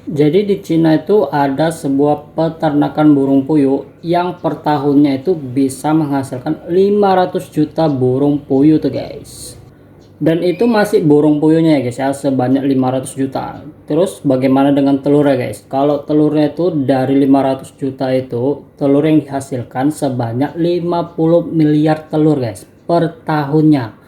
Jadi di Cina itu ada sebuah peternakan burung puyuh yang per tahunnya itu bisa menghasilkan 500 juta burung puyuh tuh guys. Dan itu masih burung puyuhnya ya guys ya, sebanyak 500 juta. Terus bagaimana dengan telurnya guys? Kalau telurnya itu dari 500 juta itu, telur yang dihasilkan sebanyak 50 miliar telur guys per tahunnya.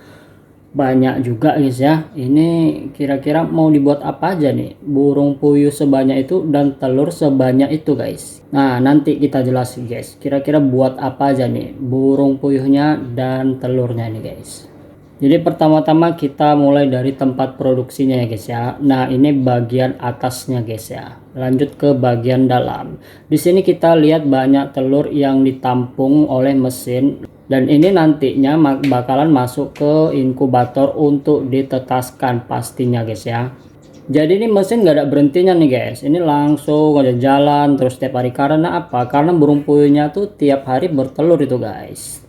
Banyak juga guys ya. Ini kira-kira mau dibuat apa aja nih burung puyuh sebanyak itu dan telur sebanyak itu guys. Nah nanti kita jelasin guys, kira-kira buat apa aja nih burung puyuhnya dan telurnya nih guys. Jadi pertama-tama kita mulai dari tempat produksinya ya guys ya. Nah ini bagian atasnya guys ya. Lanjut ke bagian dalam. Di sini kita lihat banyak telur yang ditampung oleh mesin, dan ini nantinya bakalan masuk ke inkubator untuk ditetaskan pastinya guys ya. Jadi ini mesin gak ada berhentinya nih guys. Ini langsung aja jalan terus setiap hari. Karena apa? Karena burung puyuhnya tuh tiap hari bertelur itu guys.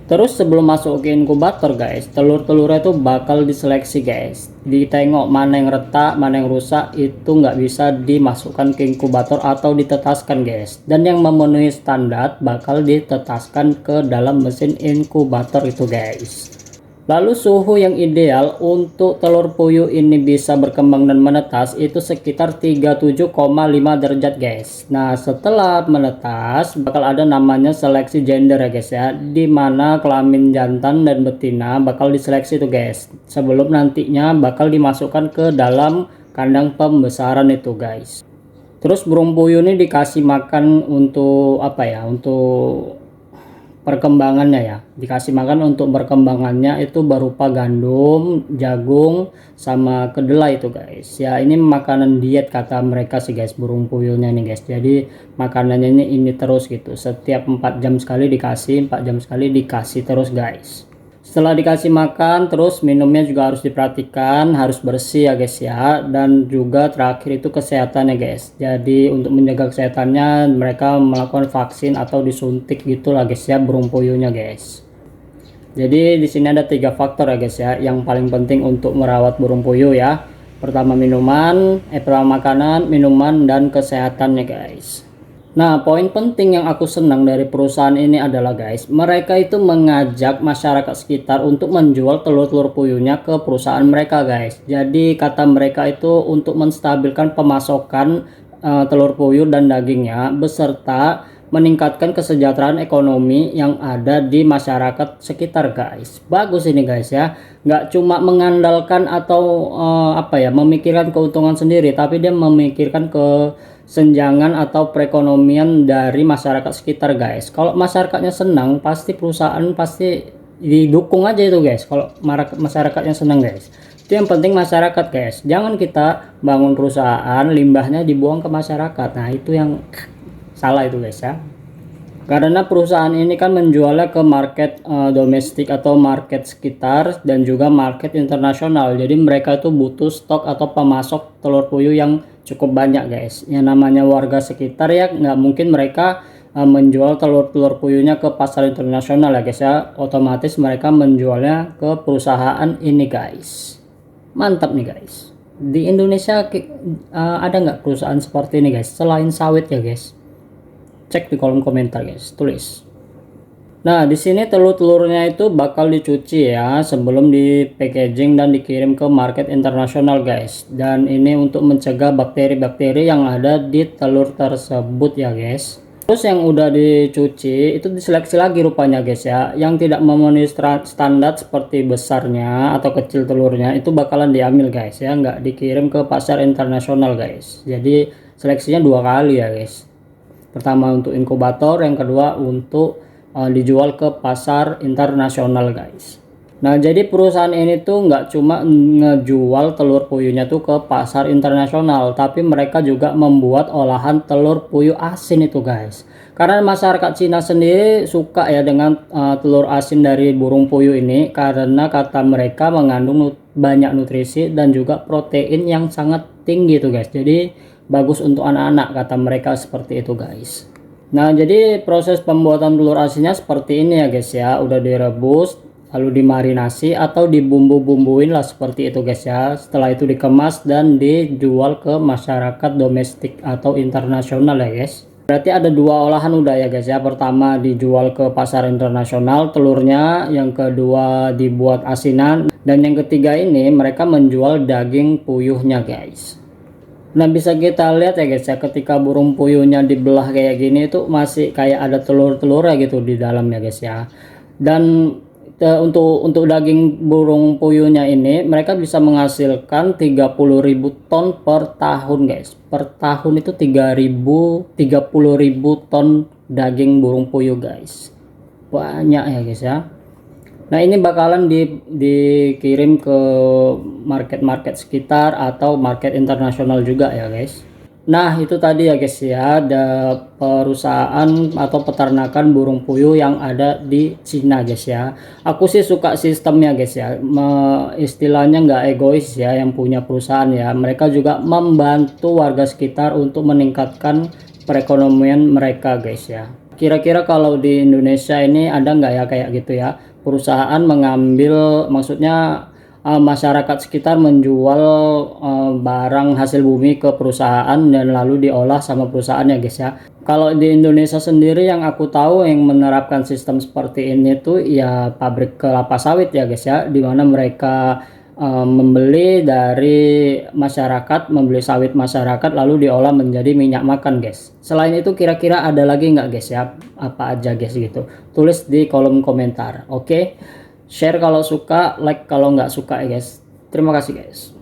Terus sebelum masuk ke inkubator guys, telur-telurnya itu bakal diseleksi guys. Ditengok mana yang retak, mana yang rusak, itu nggak bisa dimasukkan ke inkubator atau ditetaskan guys. Dan yang memenuhi standar bakal ditetaskan ke dalam mesin inkubator itu guys. Lalu suhu yang ideal untuk telur puyuh ini bisa berkembang dan menetas itu sekitar 37,5 derajat guys. Nah setelah menetas bakal ada namanya seleksi gender ya guys ya, dimana kelamin jantan dan betina bakal diseleksi tuh guys, sebelum nantinya bakal dimasukkan ke dalam kandang pembesaran itu guys. Terus burung puyuh ini dikasih makan untuk apa ya, untuk perkembangannya ya, dikasih makan untuk perkembangannya itu berupa gandum, jagung, sama kedelai itu guys ya. Ini makanan diet kata mereka sih guys, burung puyuhnya nih guys. Jadi makanannya ini terus gitu, setiap 4 jam sekali dikasih, 4 jam sekali dikasih terus guys. Setelah dikasih makan, terus minumnya juga harus diperhatikan, harus bersih ya guys ya. Dan juga terakhir itu kesehatannya guys. Jadi untuk menjaga kesehatannya mereka melakukan vaksin atau disuntik gitu lah guys ya burung puyuhnya guys. Jadi di sini ada 3 faktor ya guys ya yang paling penting untuk merawat burung puyuh ya. Pertama pertama makanan, minuman, dan kesehatannya guys. Nah, poin penting yang aku senang dari perusahaan ini adalah guys, mereka itu mengajak masyarakat sekitar untuk menjual telur-telur puyuhnya ke perusahaan mereka guys. Jadi kata mereka itu untuk menstabilkan pemasokan telur puyuh dan dagingnya, beserta meningkatkan kesejahteraan ekonomi yang ada di masyarakat sekitar guys. Bagus ini guys ya, nggak cuma mengandalkan atau apa ya, memikirkan keuntungan sendiri, tapi dia memikirkan kesenjangan atau perekonomian dari masyarakat sekitar guys. Kalau masyarakatnya senang, pasti perusahaan pasti didukung aja itu guys. Kalau masyarakatnya senang guys, itu yang penting masyarakat guys. Jangan kita bangun perusahaan limbahnya dibuang ke masyarakat. Nah itu yang salah itu guys ya. Karena perusahaan ini kan menjualnya ke market domestik atau market sekitar dan juga market internasional. Jadi mereka itu butuh stok atau pemasok telur puyuh yang cukup banyak guys. Yang namanya warga sekitar ya nggak mungkin mereka menjual telur-telur puyuhnya ke pasar internasional ya guys ya. Otomatis mereka menjualnya ke perusahaan ini guys. Mantap nih guys. Di Indonesia ada nggak perusahaan seperti ini guys selain sawit ya guys? Cek di kolom komentar guys, tulis. Nah di sini telur-telurnya itu bakal dicuci ya sebelum di packaging dan dikirim ke market internasional guys. Dan ini untuk mencegah bakteri-bakteri yang ada di telur tersebut ya guys. Terus yang udah dicuci itu diseleksi lagi rupanya guys ya. Yang tidak memenuhi standar seperti besarnya atau kecil telurnya itu bakalan diambil guys ya, nggak dikirim ke pasar internasional guys. Jadi seleksinya 2 kali ya guys. Pertama untuk inkubator, yang kedua untuk dijual ke pasar internasional guys. Nah jadi perusahaan ini tuh nggak cuma ngejual telur puyuhnya tuh ke pasar internasional, tapi mereka juga membuat olahan telur puyuh asin itu guys. Karena masyarakat Cina sendiri suka ya dengan telur asin dari burung puyuh ini, karena kata mereka mengandung banyak nutrisi dan juga protein yang sangat tinggi tuh guys. Jadi bagus untuk anak-anak kata mereka seperti itu guys. Nah jadi proses pembuatan telur asinnya seperti ini ya guys ya. Udah direbus lalu dimarinasi atau dibumbu-bumbuin lah seperti itu guys ya. Setelah itu dikemas dan dijual ke masyarakat domestik atau internasional ya guys. Berarti ada dua olahan udah ya guys ya. Pertama dijual ke pasar internasional telurnya, yang kedua dibuat asinan, dan yang ketiga ini mereka menjual daging puyuhnya guys. Nah bisa kita lihat ya guys ya, ketika burung puyuhnya dibelah kayak gini itu masih kayak ada telur-telurnya gitu di dalam ya guys ya. Dan untuk daging burung puyuhnya ini mereka bisa menghasilkan 30.000 ton per tahun guys. Per tahun itu 30.000 ton daging burung puyuh guys. Banyak ya guys ya. Nah ini bakalan dikirim ke market-market sekitar atau market internasional juga ya guys. Nah itu tadi ya guys ya, ada perusahaan atau peternakan burung puyuh yang ada di Cina guys ya. Aku sih suka sistemnya guys ya, istilahnya nggak egois ya yang punya perusahaan ya. Mereka juga membantu warga sekitar untuk meningkatkan perekonomian mereka guys ya. Kira-kira kalau di Indonesia ini ada nggak ya kayak gitu ya, perusahaan mengambil, maksudnya masyarakat sekitar menjual barang hasil bumi ke perusahaan dan lalu diolah sama perusahaan ya guys ya. Kalau di Indonesia sendiri yang aku tahu yang menerapkan sistem seperti ini tuh ya pabrik kelapa sawit ya guys ya, dimana mereka membeli dari masyarakat, membeli sawit masyarakat lalu diolah menjadi minyak makan guys. Selain itu kira-kira ada lagi nggak guys ya, apa aja guys gitu, tulis di kolom komentar. Oke, share kalau suka, like kalau nggak suka ya guys. Terima kasih guys.